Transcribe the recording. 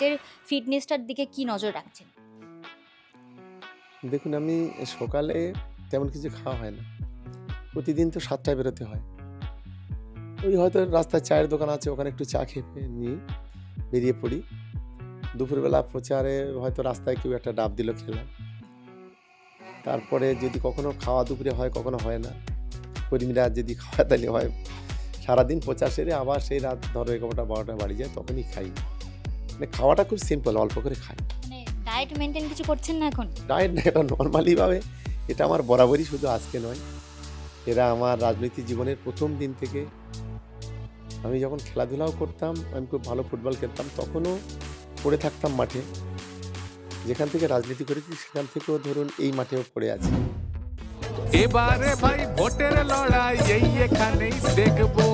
নিজের ফিটনেসটার দিকে কি নজর রাখছেন? দেখুন, আমি সকালে তেমন কিছু খাওয়া হয় না। প্রতিদিন তো ৭টায় বেরোতে হয়। ওই হয়তো রাস্তায় চায়ের দোকান আছে, ওখানে একটু চা খেয়ে নিই, বেরিয়ে পড়ি। দুপুরবেলা প্রচারে হয়তো রাস্তায় কেউ একটা ডাব দিল, খেলাম। তারপরে যদি কখনো খাওয়া দুপুরে হয়, কখনো হয় না। কর্মীরা যদি খাওয়া তাহলে হয়। সারাদিন প্রচার সেরে আবার সেই রাত ধরো ১১টা ১২টায় বাড়ি যায়, তখনই খাই। মানে খাওয়াটা খুব সিম্পল, অল্প করে খাই। মানে ডায়েট মেইনটেইন কিছু করছেন না এখন? ডায়েট না, এটা নরমালিভাবে, এটা আমার বরাবরই, শুধু আজকে নয়। এরা আমার রাজনৈতিক জীবনের ১ম দিন থেকে, আমি যখন খেলাধুলাও করতাম, আমি খুব ভালো ফুটবল খেলতাম, তখনও পড়ে থাকতাম মাঠে। যেখান থেকে রাজনীতি করেছি সেখান থেকেও ধরুন এই মাঠেও পড়ে আছি। এবারে ভাই ভোটের লড়াই এই এখানেই দেখবো।